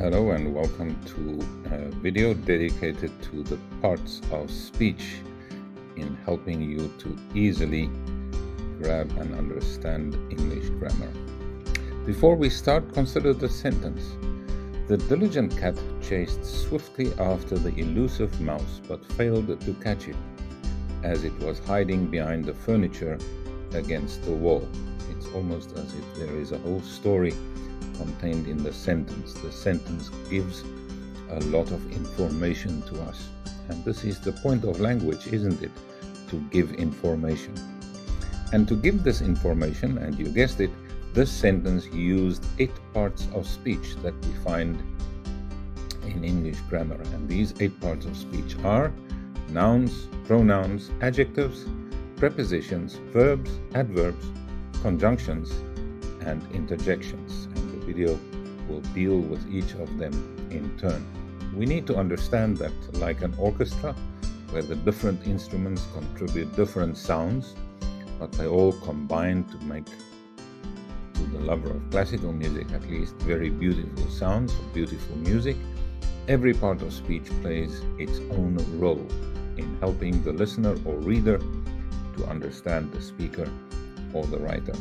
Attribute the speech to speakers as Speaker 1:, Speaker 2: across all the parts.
Speaker 1: Hello and welcome to a video dedicated to the parts of speech in helping you to easily grab and understand English grammar. Before we start, consider the sentence. The diligent cat chased swiftly after the elusive mouse but failed to catch it as it was hiding behind the furniture against the wall. It's almost as if there is a whole story contained in the sentence. The sentence gives a lot of information to us. And this is the point of language, isn't it? To give information. And to give this information, and you guessed it, this sentence used 8 parts of speech that we find in English grammar. And these 8 parts of speech are nouns, pronouns, adjectives, prepositions, verbs, adverbs, conjunctions, and interjections. Video will deal with each of them in turn. We need to understand that, like an orchestra, where the different instruments contribute different sounds, but they all combine to make, to the lover of classical music at least, very beautiful sounds, beautiful music. Every part of speech plays its own role in helping the listener or reader to understand the speaker or the writer.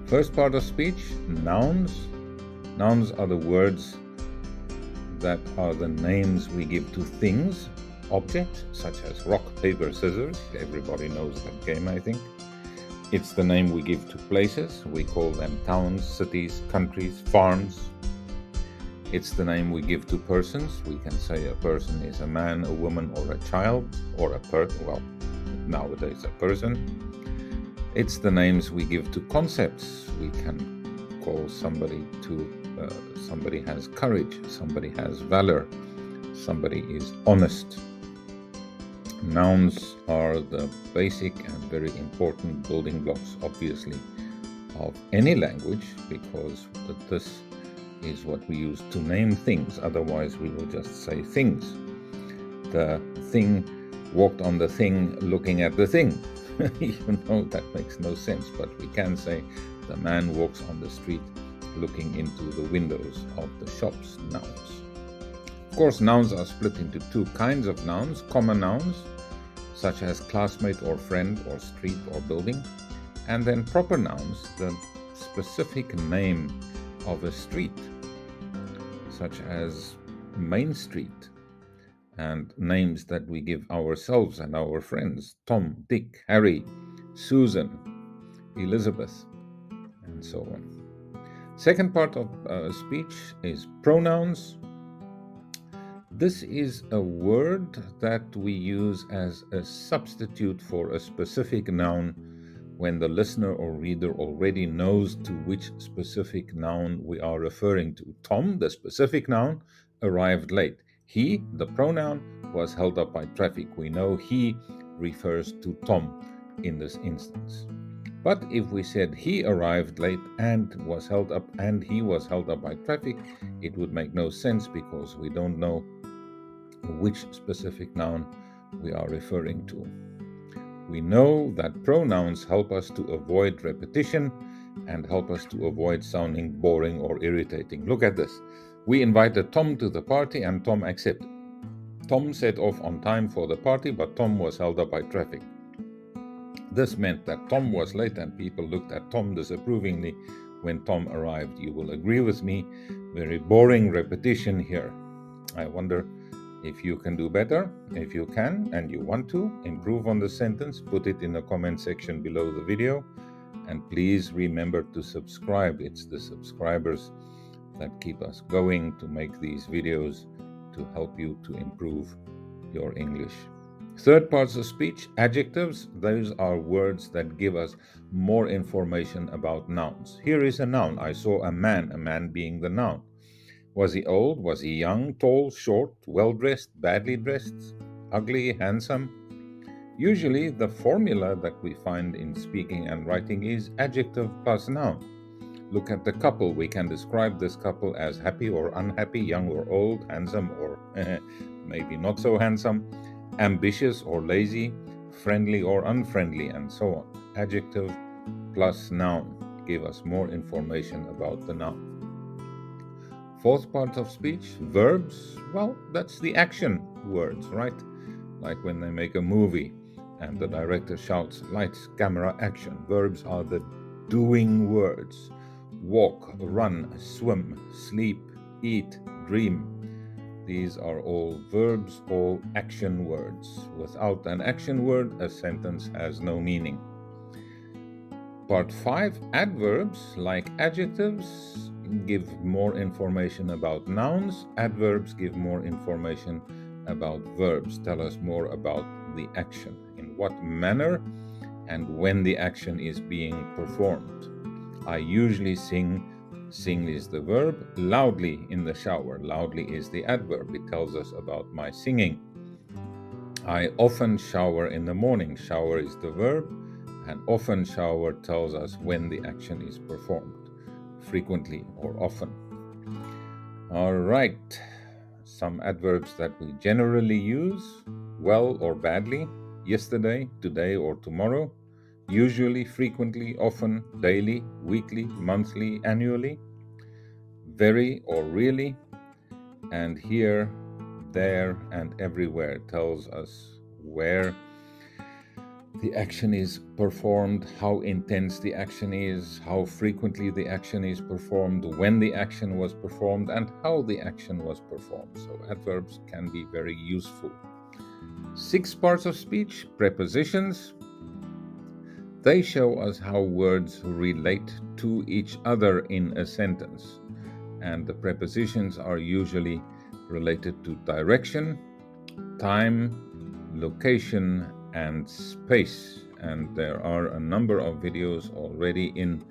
Speaker 1: First part of speech, nouns. Nouns are the words that are the names we give to things, objects, such as rock, paper, scissors. Everybody knows that game, I think. It's the name we give to places. We call them towns, cities, countries, farms. It's the name we give to persons. We can say a person is a man, a woman, or a child, or nowadays a person. It's the names we give to concepts. We can call somebody somebody has courage, somebody has valor, somebody is honest. Nouns are the basic and very important building blocks, obviously, of any language, because this is what we use to name things. Otherwise, we will just say things. The thing walked on the thing looking at the thing. That makes no sense, but we can say the man walks on the street looking into the windows of the shops. Nouns. Of course, nouns are split into 2 kinds of nouns: common nouns, such as classmate or friend or street or building, and then proper nouns, the specific name of a street, such as Main Street, and names that we give ourselves and our friends: Tom, Dick, Harry, Susan, Elizabeth, and so on. Second part of speech is pronouns. This is a word that we use as a substitute for a specific noun when the listener or reader already knows to which specific noun we are referring to. Tom, the specific noun, arrived late. He, the pronoun, was held up by traffic. We know he refers to Tom in this instance. But if we said he arrived late and was held up and he was held up by traffic, it would make no sense because we don't know which specific noun we are referring to. We know that pronouns help us to avoid repetition and help us to avoid sounding boring or irritating. Look at this. We invited Tom to the party and Tom accepted. Tom set off on time for the party, but Tom was held up by traffic. This meant that Tom was late and people looked at Tom disapprovingly when Tom arrived. You will agree with me, very boring repetition here. I wonder if you can do better. If you can and you want to improve on the sentence, put it in the comment section below the video. And please remember to subscribe. It's the subscribers that keep us going to make these videos to help you to improve your English. Third parts of speech, adjectives. Those are words that give us more information about nouns. Here is a noun. I saw a man being the noun. Was he old? Was he young? Tall? Short? Well-dressed? Badly dressed? Ugly? Handsome? Usually the formula that we find in speaking and writing is adjective plus noun. Look at the couple. We can describe this couple as happy or unhappy, young or old, handsome or maybe not so handsome, ambitious or lazy, friendly or unfriendly, and so on. Adjective plus noun give us more information about the noun. Fourth part of speech, verbs. Well, that's the action words, right? Like when they make a movie and the director shouts, lights, camera, action. Verbs are the doing words. Walk, run, swim, sleep, eat, dream. These are all verbs, all action words. Without an action word, a sentence has no meaning. Part 5, adverbs, like adjectives, give more information about nouns. Adverbs give more information about verbs, tell us more about the action, in what manner and when the action is being performed. I usually sing is the verb, loudly in the shower. Loudly is the adverb, it tells us about my singing. I often shower in the morning. Shower is the verb, and often shower tells us when the action is performed, frequently or often. All right, some adverbs that we generally use, well or badly, yesterday, today or tomorrow, usually, frequently, often, daily, weekly, monthly, annually, very or really, and here, there, and everywhere tells us where the action is performed, how intense the action is, how frequently the action is performed, when the action was performed, and how the action was performed. So adverbs can be very useful. 6 parts of speech, prepositions. They show us how words relate to each other in a sentence. And the prepositions are usually related to direction, time, location, and space. And there are a number of videos already in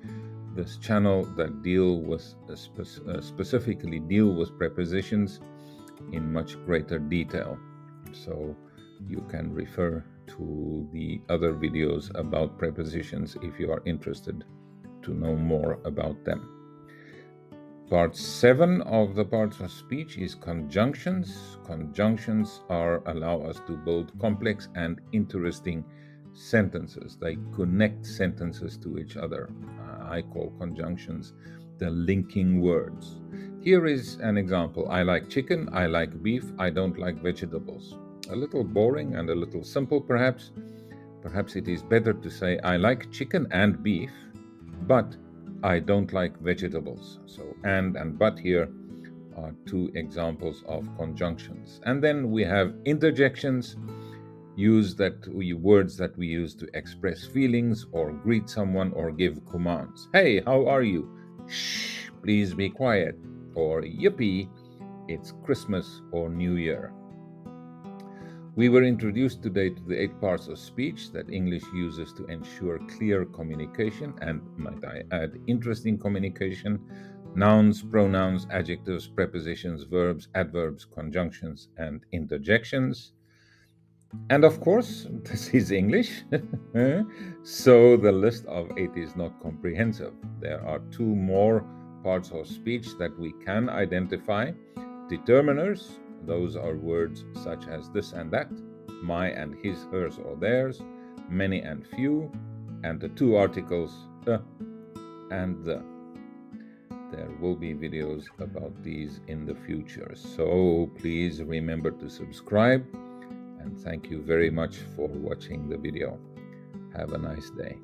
Speaker 1: this channel that deal with specifically deal with prepositions in much greater detail. So you can refer to the other videos about prepositions if you are interested to know more about them. Part 7 of the parts of speech is conjunctions. Conjunctions allow us to build complex and interesting sentences. They connect sentences to each other. I call conjunctions the linking words. Here is an example. I like chicken, I like beef, I don't like vegetables. A little boring and a little simple perhaps. Perhaps it is better to say I like chicken and beef, but I don't like vegetables. So and but here are 2 examples of conjunctions. And then we have interjections, words that we use to express feelings or greet someone or give commands. Hey, how are you? Shh, please be quiet. Or yippee, it's Christmas or New Year. We were introduced today to the 8 parts of speech that English uses to ensure clear communication and, might I add, interesting communication: nouns, pronouns, adjectives, prepositions, verbs, adverbs, conjunctions, and interjections. And of course, this is English, so the list of 8 is not comprehensive. There are 2 more parts of speech that we can identify: determiners. Those are words such as this and that, my and his, hers or theirs, many and few, and the 2 articles, and the. There will be videos about these in the future, so please remember to subscribe, and thank you very much for watching the video. Have a nice day.